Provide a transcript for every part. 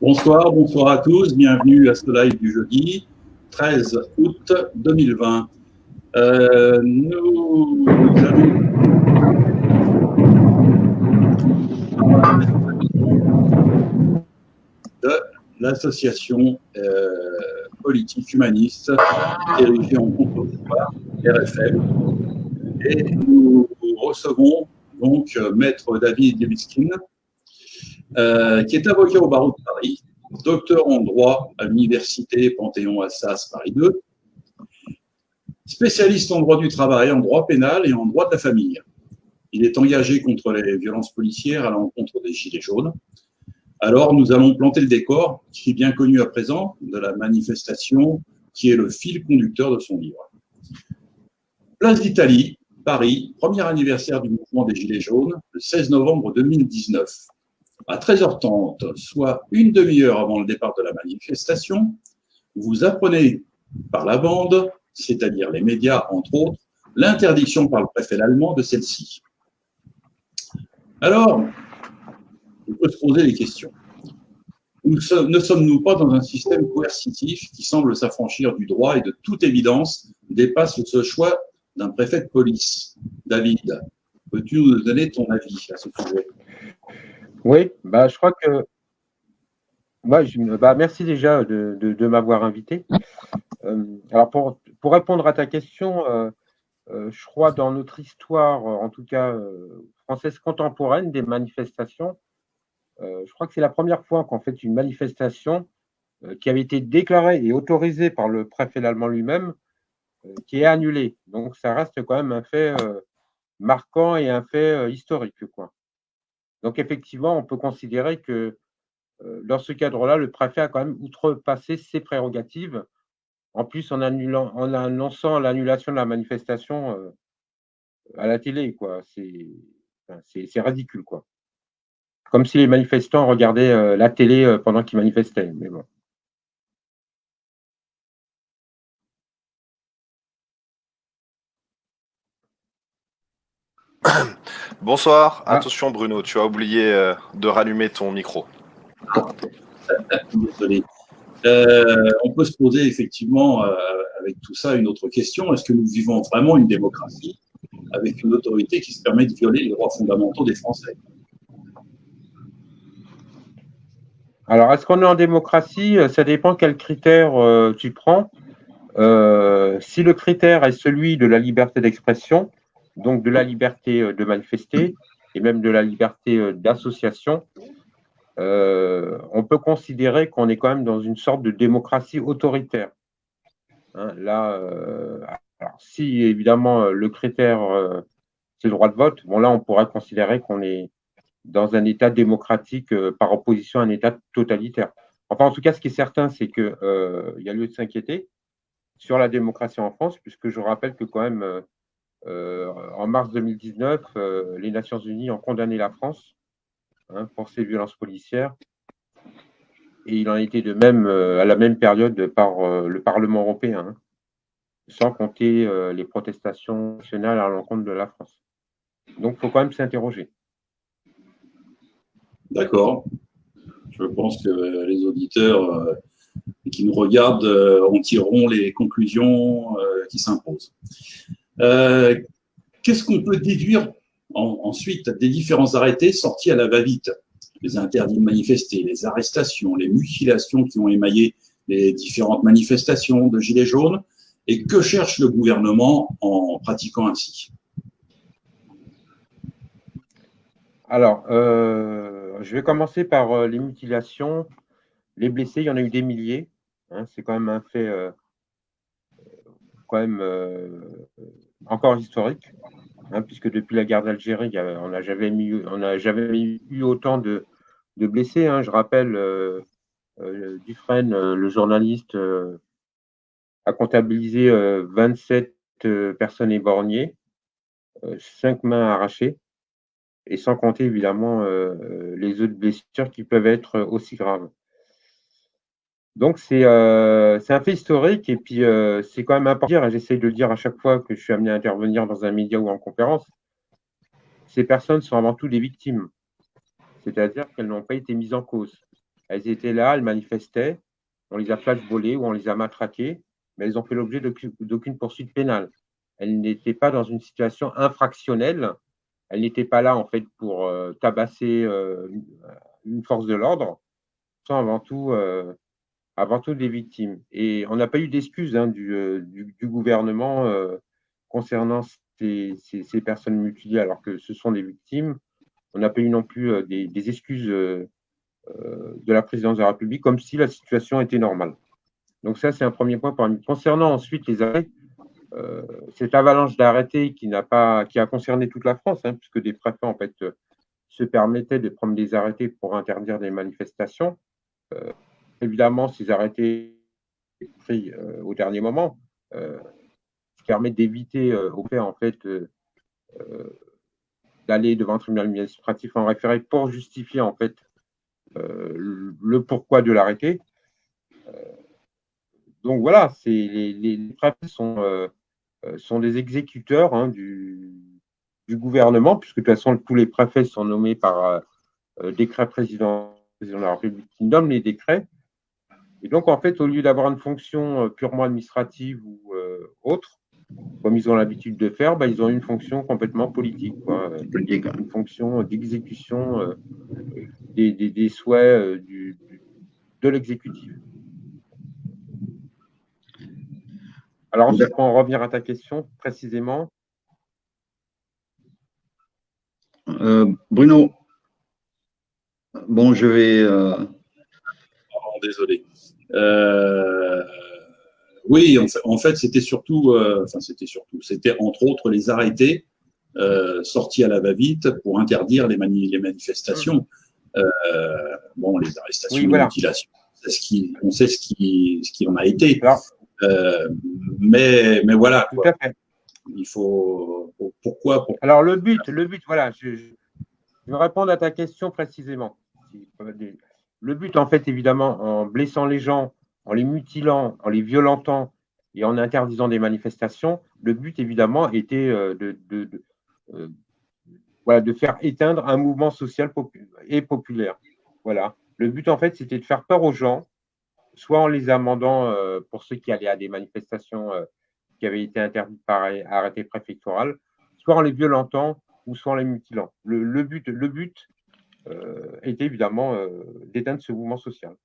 Bonsoir, bonsoir à tous, bienvenue à ce live du jeudi 13 août 2020. Nous allons de l'association politique humaniste dirigée en contre-pouvoir, RFL, et nous recevons donc Maître David Libeskind, qui est avocat au barreau de Paris, docteur en droit à l'université Panthéon-Assas Paris 2, spécialiste en droit du travail, en droit pénal et en droit de la famille. Il est engagé contre les violences policières à l'encontre des Gilets jaunes. Alors, nous allons planter le décor, qui est bien connu à présent, de la manifestation qui est le fil conducteur de son livre. Place d'Italie, Paris, premier anniversaire du mouvement des Gilets jaunes, le 16 novembre 2019. À 13h30, soit une demi-heure avant le départ de la manifestation, vous apprenez par la bande, c'est-à-dire les médias entre autres, l'interdiction par le préfet allemand de celle-ci. Alors, on peut se poser des questions. Ne sommes-nous pas dans un système coercitif qui semble s'affranchir du droit et de toute évidence dépasse ce choix d'un préfet de police? David, peux-tu nous donner ton avis à ce sujet? Oui, je crois que merci déjà de m'avoir invité. Alors pour répondre à ta question, je crois dans notre histoire, en tout cas française contemporaine, des manifestations, je crois que c'est la première fois qu'en fait une manifestation qui avait été déclarée et autorisée par le préfet allemand lui-même, qui est annulée. Donc ça reste quand même un fait marquant et un fait historique, quoi. Donc effectivement, on peut considérer que dans ce cadre-là, le préfet a quand même outrepassé ses prérogatives, en plus en annonçant l'annulation de la manifestation à la télé, quoi. C'est ridicule, quoi. Comme si les manifestants regardaient la télé pendant qu'ils manifestaient, mais bon. Bonsoir, attention Bruno, tu as oublié de rallumer ton micro. Désolé. On peut se poser effectivement avec tout ça une autre question. Est-ce que nous vivons vraiment une démocratie avec une autorité qui se permet de violer les droits fondamentaux des Français? Alors, est-ce qu'on est en démocratie? Ça dépend quels critères tu prends. Si le critère est celui de la liberté d'expression, donc de la liberté de manifester et même de la liberté d'association, on peut considérer qu'on est quand même dans une sorte de démocratie autoritaire. Hein, là, alors si évidemment le critère c'est le droit de vote, bon là on pourrait considérer qu'on est dans un État démocratique par opposition à un État totalitaire. Enfin, en tout cas, ce qui est certain, c'est qu'il y a lieu de s'inquiéter sur la démocratie en France, puisque je rappelle que quand même, en mars 2019, les Nations Unies ont condamné la France pour ces violences policières. Et il en a été de même à la même période par le Parlement européen, sans compter les protestations nationales à l'encontre de la France. Donc, il faut quand même s'interroger. D'accord. Je pense que les auditeurs qui nous regardent en tireront les conclusions qui s'imposent. Qu'est-ce qu'on peut déduire ensuite des différents arrêtés sortis à la va-vite? Les interdits de manifester, les arrestations, les mutilations qui ont émaillé les différentes manifestations de Gilets jaunes. Et que cherche le gouvernement en pratiquant ainsi? Alors, je vais commencer par les mutilations. Les blessés, il y en a eu des milliers. C'est quand même un fait quand même encore historique, puisque depuis la guerre d'Algérie, on n'a jamais eu autant de blessés. Je rappelle, Dufresne, le journaliste, a comptabilisé 27 personnes éborgnées, 5 mains arrachées, et sans compter évidemment les autres blessures qui peuvent être aussi graves. Donc c'est un fait historique et puis c'est quand même important, j'essaie de le dire à chaque fois que je suis amené à intervenir dans un média ou en conférence, ces personnes sont avant tout des victimes, c'est-à-dire qu'elles n'ont pas été mises en cause. Elles étaient là, elles manifestaient, on les a flash-volées ou on les a matraquées, mais elles ont fait l'objet d'aucune poursuite pénale. Elles n'étaient pas dans une situation infractionnelle, elles n'étaient pas là en fait pour tabasser une force de l'ordre, sont avant tout des victimes. Et on n'a pas eu d'excuses du gouvernement concernant ces personnes mutilées alors que ce sont des victimes. On n'a pas eu non plus des excuses de la présidence de la République comme si la situation était normale. Donc ça, c'est un premier point. Concernant ensuite les arrêts, cette avalanche d'arrêtés qui a concerné toute la France, puisque des préfets en fait se permettaient de prendre des arrêtés pour interdire des manifestations. Évidemment, ces arrêtés pris au dernier moment, qui permettent d'éviter au fait en fait d'aller devant un tribunal administratif en référé pour justifier en fait le pourquoi de l'arrêté. Donc voilà, les préfets sont des exécuteurs du gouvernement, puisque de toute façon tous les préfets sont nommés par décret président de la République qui nomme les décrets. Et donc en fait, au lieu d'avoir une fonction purement administrative ou autre, comme ils ont l'habitude de faire, ils ont une fonction complètement politique, une fonction d'exécution des souhaits de l'exécutif. Alors ensuite, pour en revenir à ta question précisément. Bruno, bon, je vais… Oh, désolé. Oui, en fait, c'était surtout, c'était entre autres les arrêtés sortis à la va-vite pour interdire les manifestations. Bon, les arrestations, oui, voilà. Les mutilations, on sait ce qui en a été. Mais voilà. Tout à fait. Il faut pourquoi. Alors le but, voilà, je vais répondre à ta question précisément. Le but, en fait, évidemment, en blessant les gens, en les mutilant, en les violentant et en interdisant des manifestations, le but, évidemment, était de faire éteindre un mouvement social et populaire. Voilà. Le but, en fait, c'était de faire peur aux gens, soit en les amendant pour ceux qui allaient à des manifestations qui avaient été interdites par arrêté préfectoral, soit en les violentant ou soit en les mutilant. Le but était évidemment d'éteindre ce mouvement social.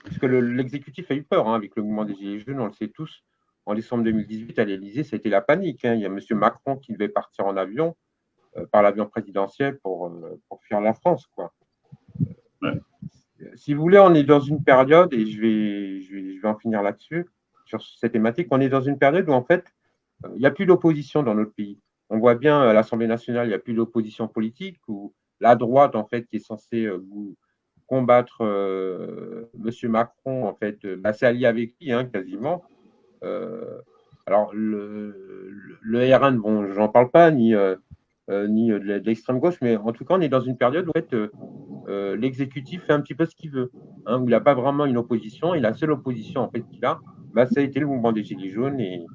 Parce que l'exécutif a eu peur avec le mouvement des Gilets jaunes, on le sait tous. En décembre 2018, à l'Élysée, c'était la panique. Il y a M. Macron qui devait partir en avion, par l'avion présidentiel, pour fuir la France, quoi. Ouais. Si vous voulez, on est dans une période, et je vais en finir là-dessus, sur cette thématique, on est dans une période où, en fait, il n'y a plus d'opposition dans notre pays. On voit bien à l'Assemblée nationale, il n'y a plus d'opposition politique, où la droite, en fait, qui est censée combattre M. Macron, en fait, s'est allié avec lui, quasiment. Alors, le RN, bon, j'en parle pas, ni de l'extrême gauche, mais en tout cas, on est dans une période où, en fait, l'exécutif fait un petit peu ce qu'il veut, où il n'a pas vraiment une opposition, et la seule opposition, en fait, qu'il a, ça a été le mouvement des Gilets jaunes et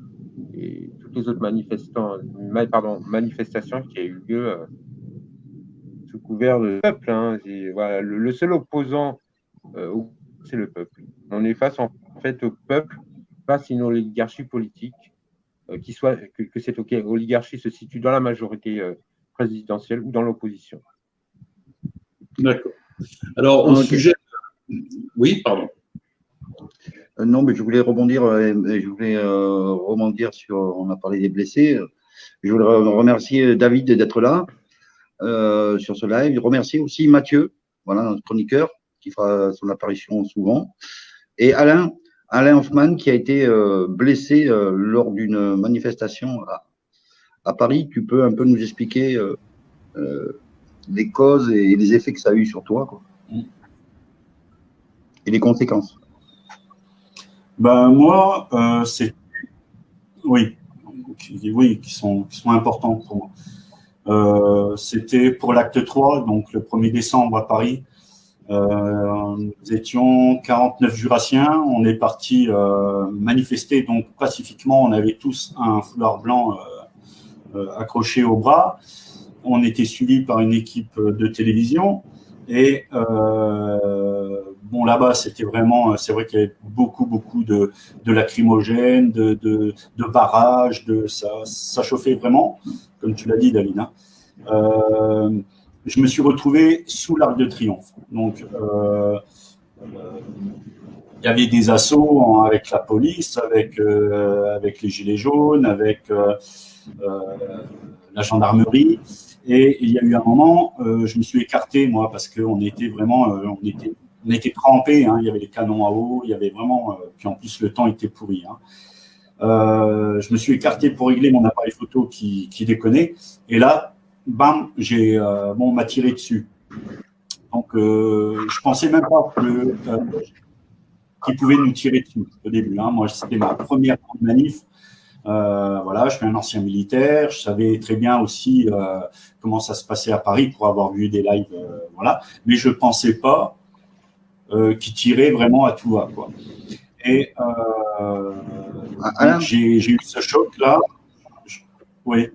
toutes les autres manifestations qui a eu lieu sous couvert de peuple. Voilà, le seul opposant, c'est le peuple. On est face en fait au peuple, face à une oligarchie politique, que cette oligarchie se situe dans la majorité présidentielle ou dans l'opposition. D'accord. Alors, au sujet… Oui, pardon. Non, mais je voulais rebondir, sur… On a parlé des blessés. Je voudrais remercier David d'être là sur ce live. Remercier aussi Mathieu, voilà, notre chroniqueur, qui fera son apparition souvent. Et Alain Hoffman, qui a été blessé lors d'une manifestation à Paris. Tu peux un peu nous expliquer les causes et les effets que ça a eu sur toi, quoi. Et les conséquences. Moi, c'est… Oui, qui sont importants pour moi. C'était pour l'acte 3, donc le 1er décembre à Paris. Nous étions 49 jurassiens, on est parti manifester donc pacifiquement, on avait tous un foulard blanc accroché au bras, on était suivis par une équipe de télévision et bon, là-bas, c'était vraiment, c'est vrai qu'il y avait beaucoup de lacrymogènes, de barrages, ça chauffait vraiment, comme tu l'as dit, David. Hein. Je me suis retrouvé sous l'Arc de Triomphe. Donc, il y avait des assauts avec la police, avec les Gilets jaunes, avec la gendarmerie. Et il y a eu un moment, je me suis écarté, moi, parce qu'on était vraiment, on était trempés. Hein, il y avait les canons à eau, il y avait vraiment, puis en plus le temps était pourri. Hein. Je me suis écarté pour régler mon appareil photo qui déconnait. Et là, bam, on m'a tiré dessus. Donc, je pensais même pas qu'ils pouvaient nous tirer dessus au début. Hein. Moi, c'était ma première manif. Voilà, je suis un ancien militaire, je savais très bien aussi comment ça se passait à Paris pour avoir vu des lives, voilà. Mais je pensais pas qu'ils tiraient vraiment à tout va, quoi. Et j'ai eu ce choc là. Oui.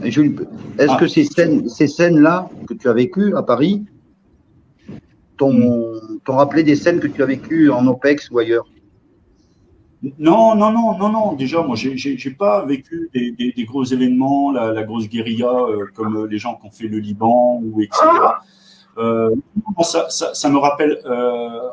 Jules, est-ce que ces scènes-là que tu as vécues à Paris t'ont rappelé des scènes que tu as vécues en OPEX ou ailleurs? Non. Déjà, moi, j'ai pas vécu des gros événements, la grosse guérilla comme les gens qui ont fait le Liban ou etc. Ça me rappelle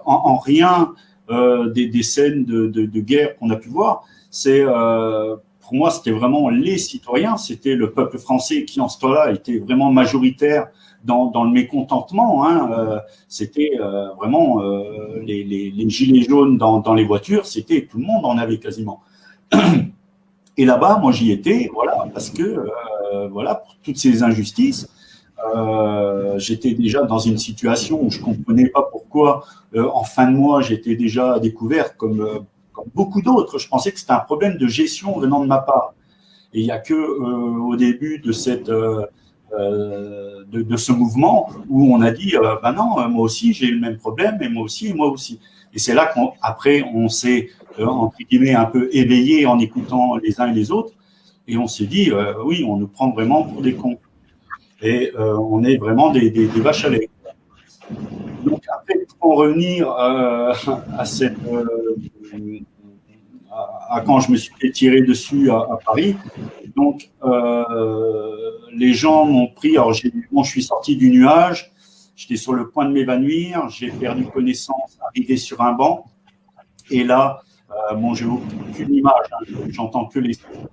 en rien des scènes de guerre qu'on a pu voir. C'est pour moi, c'était vraiment les citoyens, c'était le peuple français qui, en ce temps-là, était vraiment majoritaire dans le mécontentement. Hein. C'était vraiment les gilets jaunes dans les voitures, c'était tout le monde en avait quasiment. Et là-bas, moi, j'y étais, voilà, parce que voilà, pour toutes ces injustices, j'étais déjà dans une situation où je comprenais pas pourquoi, en fin de mois, j'étais déjà découvert comme beaucoup d'autres. Je pensais que c'était un problème de gestion venant de ma part. Et il n'y a que au début de de ce mouvement où on a dit ben non, moi aussi j'ai le même problème, et moi aussi, et moi aussi. Et c'est là qu'après on s'est entre guillemets un peu éveillé en écoutant les uns et les autres, et on s'est dit oui, on nous prend vraiment pour des cons, et on est vraiment des vaches à lait. Donc après, pour en revenir à cette à quand je me suis fait tirer dessus à Paris. Donc, les gens m'ont pris. Alors, je suis sorti du nuage. J'étais sur le point de m'évanouir. J'ai perdu connaissance, arrivé sur un banc. Et là, j'ai aucune image. Hein, j'entends que les sons.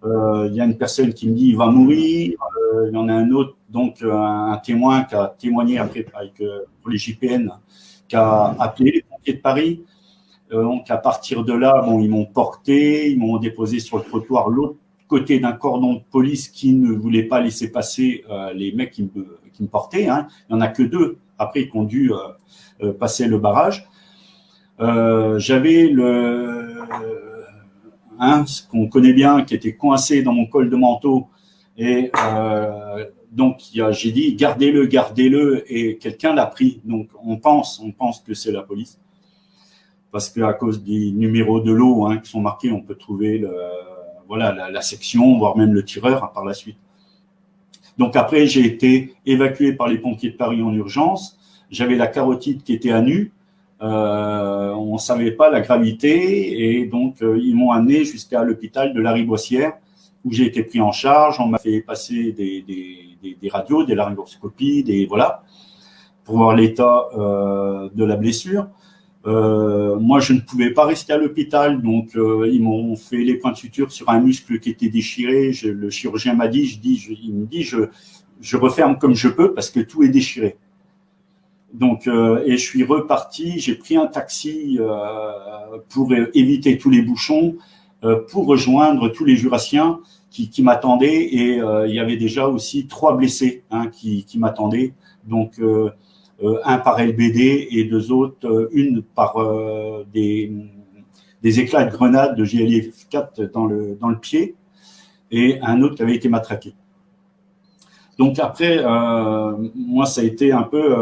Il y a une personne qui me dit il va mourir. Il y en a un autre, donc un témoin qui a témoigné après pour les JPN, qui a appelé les pompiers de Paris. Donc, à partir de là, ils m'ont porté, ils m'ont déposé sur le trottoir, l'autre côté d'un cordon de police qui ne voulait pas laisser passer les mecs qui me portaient. Hein. Il n'y en a que 2. Après, ils ont dû passer le barrage. J'avais ce qu'on connaît bien, qui était coincé dans mon col de manteau. Et donc, j'ai dit, gardez-le. Et quelqu'un l'a pris. Donc, on pense que c'est la police. Parce qu'à cause des numéros de lot qui sont marqués, on peut trouver la section, voire même le tireur par la suite. Donc après, j'ai été évacué par les pompiers de Paris en urgence. J'avais la carotide qui était à nu. On ne savait pas la gravité. Et donc, ils m'ont amené jusqu'à l'hôpital de Lariboisière, où j'ai été pris en charge. On m'a fait passer des radios, des laryngoscopies, pour voir l'état de la blessure. Moi, je ne pouvais pas rester à l'hôpital, donc ils m'ont fait les points de suture sur un muscle qui était déchiré. Le chirurgien m'a dit, il me dit, je referme comme je peux parce que tout est déchiré. Donc, et je suis reparti. J'ai pris un taxi pour éviter tous les bouchons, pour rejoindre tous les Jurassiens qui m'attendaient, et il y avait déjà aussi 3 blessés qui m'attendaient. Donc un par LBD et 2 autres, une par des éclats de grenade de GLF 4 dans le pied, et un autre qui avait été matraqué. Donc après, moi, ça a été un peu...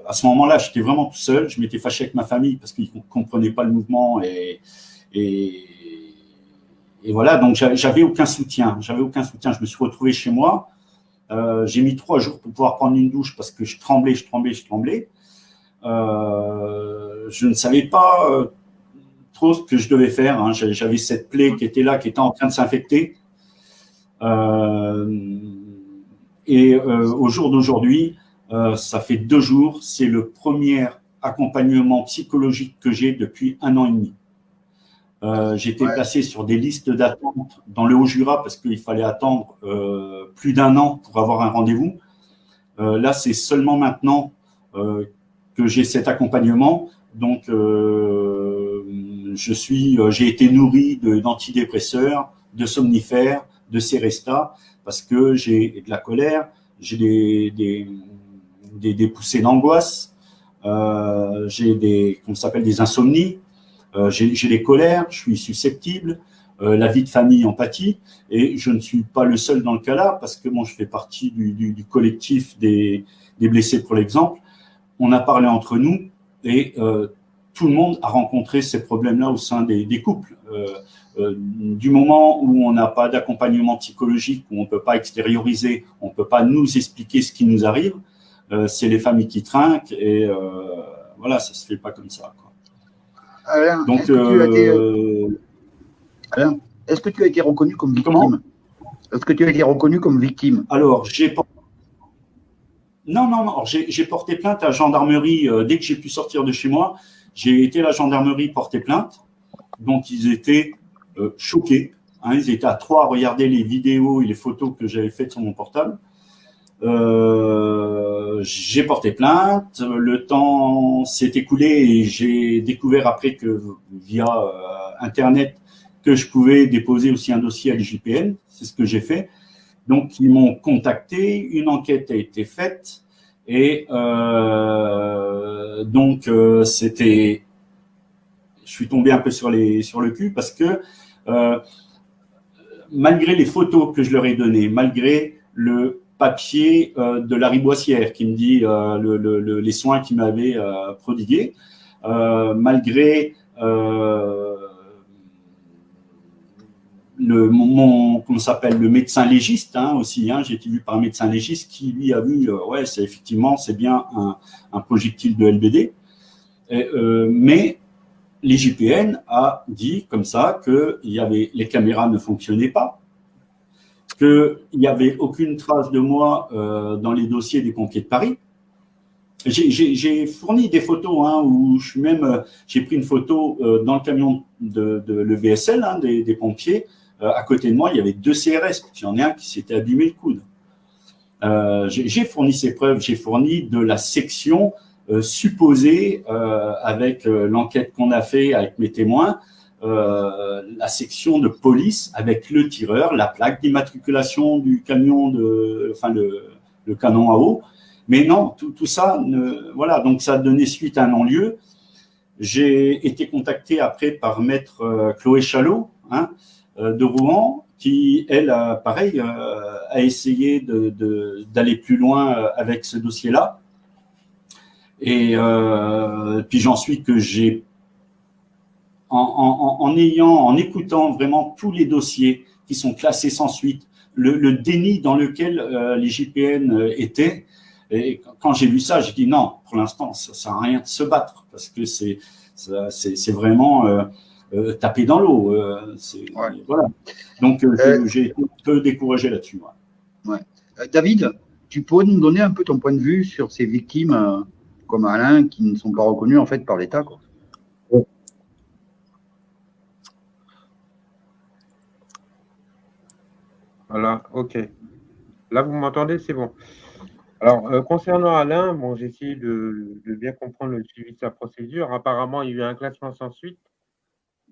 à ce moment-là, j'étais vraiment tout seul. Je m'étais fâché avec ma famille parce qu'ils ne comprenaient pas le mouvement, et voilà, donc j'avais aucun soutien. Je me suis retrouvé chez moi. J'ai mis 3 jours pour pouvoir prendre une douche parce que je tremblais. je ne savais pas trop ce que je devais faire. Hein. J'avais cette plaie qui était là, qui était en train de s'infecter. Au jour d'aujourd'hui, ça fait 2 jours, c'est le premier accompagnement psychologique que j'ai depuis 1 an et demi. J'ai été placé sur des listes d'attente dans le Haut-Jura parce qu'il fallait attendre plus d'1 an pour avoir un rendez-vous. Là, c'est seulement maintenant que j'ai cet accompagnement. Donc, j'ai été nourri d'antidépresseurs, de somnifères, de Seresta, parce que j'ai de la colère, j'ai des poussées d'angoisse, j'ai qu'on s'appelle des insomnies, j'ai des colères, je suis susceptible, la vie de famille empathie, et je ne suis pas le seul dans le cas là, parce que bon, je fais partie du collectif des blessés pour l'exemple. On a parlé entre nous, et tout le monde a rencontré ces problèmes-là au sein des couples. Du moment où on n'a pas d'accompagnement psychologique, où on ne peut pas extérioriser, on ne peut pas nous expliquer ce qui nous arrive, c'est les familles qui trinquent, et voilà, ça ne se fait pas comme ça, quoi. Alain, donc, Alain, est-ce que tu as été reconnu comme victime? Comment? Est-ce que tu as été reconnu comme victime? Alors, non, j'ai porté plainte à la gendarmerie dès que j'ai pu sortir de chez moi. J'ai été à la gendarmerie porter plainte. Donc, ils étaient choqués. Hein, ils étaient à 3 à regarder les vidéos et les photos que j'avais faites sur mon portable. J'ai porté plainte. Le temps s'est écoulé et j'ai découvert après que via Internet que je pouvais déposer aussi un dossier à l'IGPN. C'est ce que j'ai fait. Donc, ils m'ont contacté, une enquête a été faite et je suis tombé un peu sur le cul parce que malgré les photos que je leur ai données, malgré le papier de Larry Boissière qui me dit les soins qu'il m'avait prodigués, malgré le médecin légiste aussi, j'ai été vu par un médecin légiste qui lui a vu, c'est bien un projectile de LBD, mais l'IGPN a dit comme ça que les caméras ne fonctionnaient pas, qu'il n'y avait aucune trace de moi dans les dossiers des pompiers de Paris. J'ai fourni des photos où j'ai pris une photo dans le camion de l'EVSL des pompiers. À côté de moi, il y avait 2 CRS. Il y en a un qui s'était abîmé le coude. J'ai fourni ces preuves. J'ai fourni de la section supposée avec l'enquête qu'on a fait avec mes témoins, la section de police avec le tireur, la plaque d'immatriculation du camion, le canon à eau. Mais non, tout ça, voilà. Donc ça a donné suite à un non-lieu. J'ai été contacté après par maître Chloé Chalot, de Rouen, qui, elle, pareil, a essayé d'aller plus loin avec ce dossier-là. Et puis j'en suis que j'ai, en écoutant vraiment tous les dossiers qui sont classés sans suite, le déni dans lequel l'IGPN était, et quand j'ai vu ça, j'ai dit non, pour l'instant, ça sert à rien de se battre, parce que c'est vraiment taper dans l'eau. Voilà. Donc, j'ai été un peu découragé là-dessus. Ouais. David, tu pourrais nous donner un peu ton point de vue sur ces victimes comme Alain qui ne sont pas reconnues en fait par l'État, quoi. Voilà, ok. Là, vous m'entendez, c'est bon. Alors, concernant Alain, bon, j'ai essayé de bien comprendre le suivi de sa procédure. Apparemment, il y a eu un classement sans suite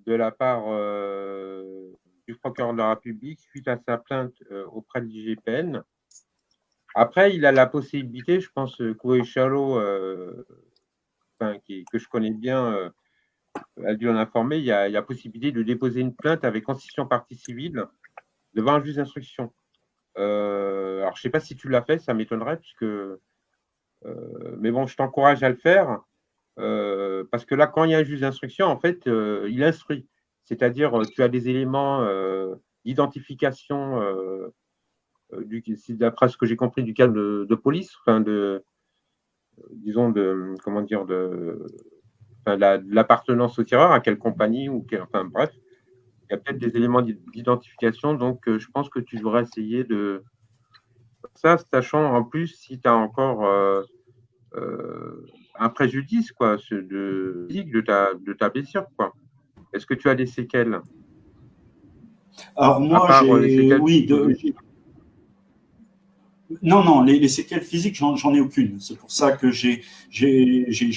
de la part du procureur de la République suite à sa plainte auprès de l'IGPN. Après, il a la possibilité, je pense, Chloé Chalot, que je connais bien, a dû en informer, il y a la possibilité de déposer une plainte avec constitution partie civile devant un juge d'instruction. Alors, je ne sais pas si tu l'as fait, ça m'étonnerait, puisque. Mais bon, je t'encourage à le faire, parce que là, quand il y a un juge d'instruction, en fait, il instruit. C'est-à-dire, tu as des éléments d'identification, d'après ce que j'ai compris, du cadre de police, disons, l'appartenance au tireur, à quelle compagnie, enfin bref, il y a peut-être des éléments d'identification, donc je pense que tu devrais essayer de ça, sachant en plus si tu as encore un préjudice quoi, physique de ta blessure, quoi. Est-ce que tu as des séquelles? Alors moi, non, les séquelles physiques, j'en ai aucune. C'est pour ça que j'ai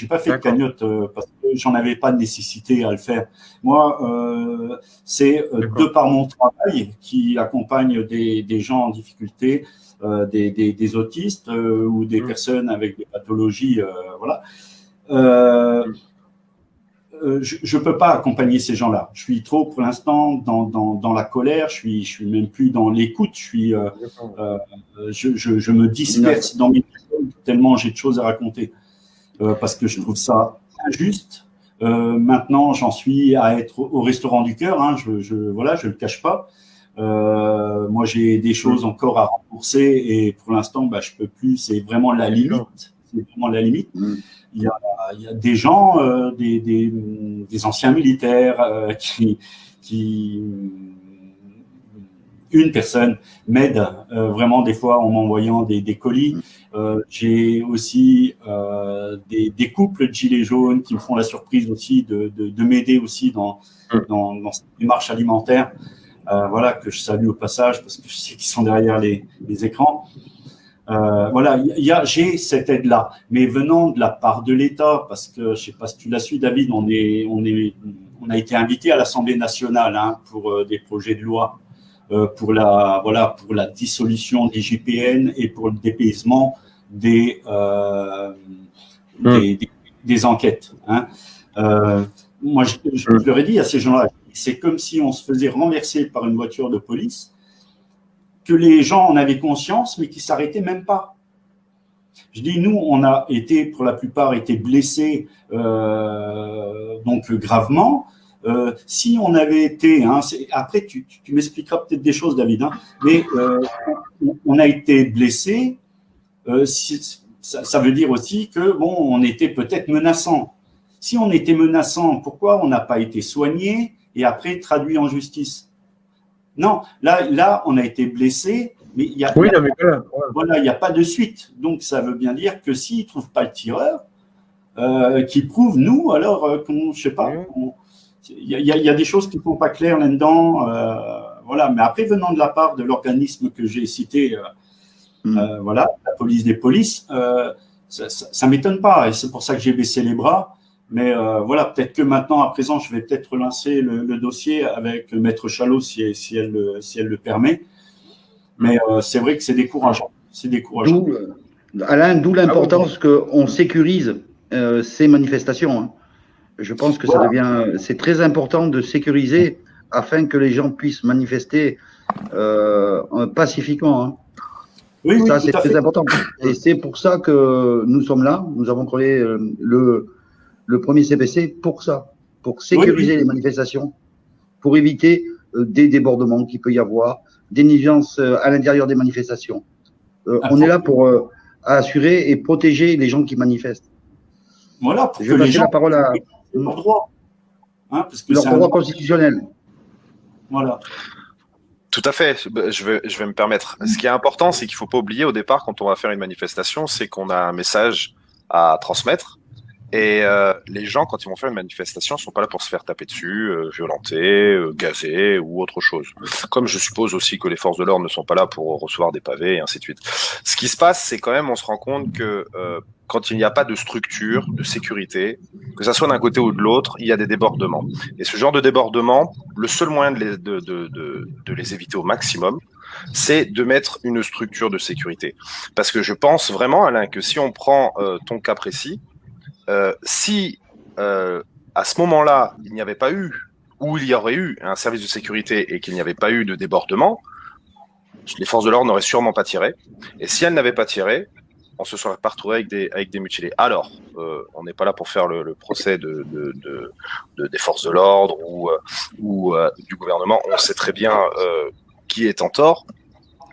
pas fait de cagnotte parce que j'en avais pas de nécessité à le faire. Moi, c'est de par mon travail qui accompagne des gens en difficulté, des autistes ou des personnes avec des pathologies, voilà. Je peux pas accompagner ces gens-là. Je suis trop, pour l'instant, dans la colère. Je suis même plus dans l'écoute. Je me disperse dans mes choses tellement j'ai de choses à raconter parce que je trouve ça injuste. Maintenant, j'en suis à être au restaurant du cœur. Hein, voilà, je le cache pas. Moi, j'ai des choses encore à rembourser et pour l'instant, je peux plus. C'est vraiment la limite. C'est vraiment la limite. Il y a des gens, des anciens militaires qui une personne m'aide vraiment des fois en m'envoyant des colis. J'ai aussi des couples de gilets jaunes qui me font la surprise aussi de m'aider aussi dans cette démarche alimentaire. Voilà, que je salue au passage parce que je sais qu'ils sont derrière les écrans. Voilà, j'ai cette aide-là, mais venant de la part de l'État, parce que je sais pas si tu l'as su, David, on a été invité à l'Assemblée nationale pour des projets de loi pour la dissolution des JPN et pour le dépaysement des enquêtes. Moi, je leur ai dit à ces gens-là, c'est comme si on se faisait renverser par une voiture de police, que les gens en avaient conscience, mais qui ne s'arrêtaient même pas. Je dis, nous, on a été, pour la plupart, été blessés donc gravement. Si on avait été, après tu m'expliqueras peut-être des choses, David, mais on a été blessés. Ça veut dire aussi que on était peut-être menaçant. Si on était menaçant, pourquoi on n'a pas été soigné et après traduit en justice? Non, là, on a été blessé, mais il n'y a pas de suite. Donc, ça veut bien dire que s'ils ne trouvent pas le tireur, qu'ils prouvent nous, alors, je sais pas, il y a des choses qui ne sont pas claires là-dedans. Voilà, mais après, venant de la part de l'organisme que j'ai cité, voilà, la police des polices, ça ne m'étonne pas. Et c'est pour ça que j'ai baissé les bras. Mais voilà, peut-être que maintenant, à présent, je vais peut-être relancer le dossier avec Maître Chalot si elle le permet. Mais c'est vrai que c'est décourageant. C'est décourageant. Alain, d'où l'importance qu'on sécurise ces manifestations. Je pense que c'est très important de sécuriser afin que les gens puissent manifester pacifiquement. Oui, ça, c'est très important. Et c'est pour ça que nous sommes là. Nous avons créé le premier CPC pour ça, pour sécuriser les manifestations, pour éviter des débordements qu'il peut y avoir, des nuisances à l'intérieur des manifestations. On est là pour assurer et protéger les gens qui manifestent. Voilà, pour je vais passer la parole à leur droit. Parce que leur droit constitutionnel. Voilà. Tout à fait. Je vais me permettre. Ce qui est important, c'est qu'il ne faut pas oublier au départ, quand on va faire une manifestation, c'est qu'on a un message à transmettre. Et les gens, quand ils vont faire une manifestation, sont pas là pour se faire taper dessus, violenter, gazer ou autre chose. Comme je suppose aussi que les forces de l'ordre ne sont pas là pour recevoir des pavés et ainsi de suite. Ce qui se passe, c'est quand même, on se rend compte que quand il n'y a pas de structure de sécurité, que ça soit d'un côté ou de l'autre, il y a des débordements. Et ce genre de débordement, le seul moyen de les éviter au maximum, c'est de mettre une structure de sécurité. Parce que je pense vraiment, Alain, que si on prend ton cas précis, si à ce moment-là, il n'y avait pas eu, ou il y aurait eu un service de sécurité et qu'il n'y avait pas eu de débordement, les forces de l'ordre n'auraient sûrement pas tiré. Et si elles n'avaient pas tiré, on se serait pas retrouvé avec des mutilés. Alors, on n'est pas là pour faire le procès des forces de l'ordre ou du gouvernement. On sait très bien qui est en tort.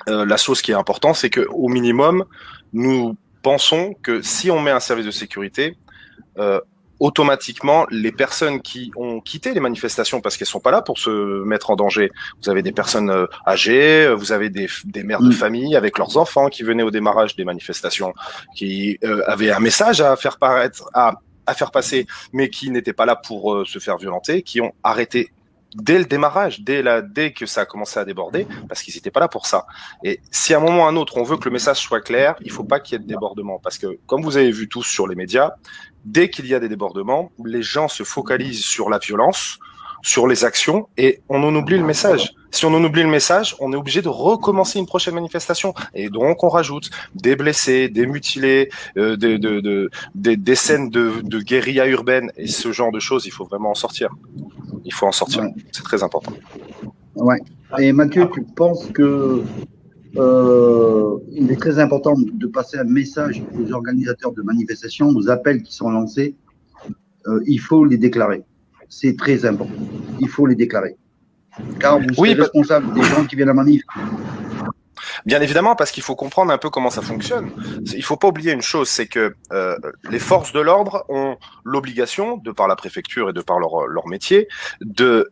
La chose qui est importante, c'est qu'au minimum, nous pensons que si on met un service de sécurité, automatiquement, les personnes qui ont quitté les manifestations parce qu'elles sont pas là pour se mettre en danger. Vous avez des personnes âgées, vous avez des mères de famille avec leurs enfants qui venaient au démarrage des manifestations, qui avaient un message à faire paraître, à faire passer, mais qui n'étaient pas là pour se faire violenter, qui ont arrêté dès le démarrage, dès que ça a commencé à déborder, parce qu'ils n'étaient pas là pour ça. Et si à un moment ou à un autre, on veut que le message soit clair, il ne faut pas qu'il y ait de débordement. Parce que, comme vous avez vu tous sur les médias, dès qu'il y a des débordements, les gens se focalisent sur la violence, sur les actions, et on en oublie le message. Si on en oublie le message, on est obligé de recommencer une prochaine manifestation. Et donc, on rajoute des blessés, des mutilés, des scènes de guérilla urbaine, et ce genre de choses, il faut vraiment en sortir. Il faut en sortir. Ouais. C'est très important. Ouais. Et Mathieu, tu penses que il est très important de passer un message aux organisateurs de manifestations, aux appels qui sont lancés. Il faut les déclarer. C'est très important. Il faut les déclarer. Car vous serez responsable des gens qui viennent à la manif. Bien évidemment, parce qu'il faut comprendre un peu comment ça fonctionne. Il ne faut pas oublier une chose, c'est que les forces de l'ordre ont l'obligation, de par la préfecture et de par leur métier, de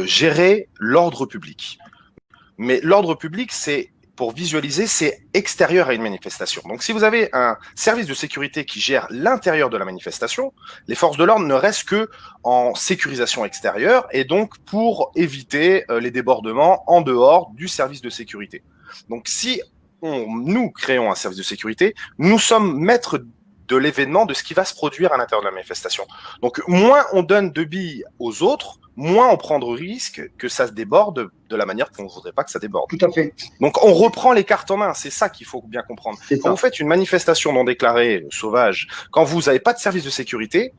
gérer l'ordre public. Mais l'ordre public, c'est, pour visualiser, c'est extérieur à une manifestation. Donc si vous avez un service de sécurité qui gère l'intérieur de la manifestation, les forces de l'ordre ne restent que en sécurisation extérieure et donc pour éviter les débordements en dehors du service de sécurité. Donc si nous créons un service de sécurité, nous sommes maîtres de l'événement, de ce qui va se produire à l'intérieur de la manifestation. Donc moins on donne de billes aux autres, moins on prend de risque que ça se déborde de la manière qu'on ne voudrait pas que ça déborde. Tout à fait. Donc on reprend les cartes en main, c'est ça qu'il faut bien comprendre. Quand vous faites une manifestation non déclarée, sauvage, quand vous n'avez pas de service de sécurité,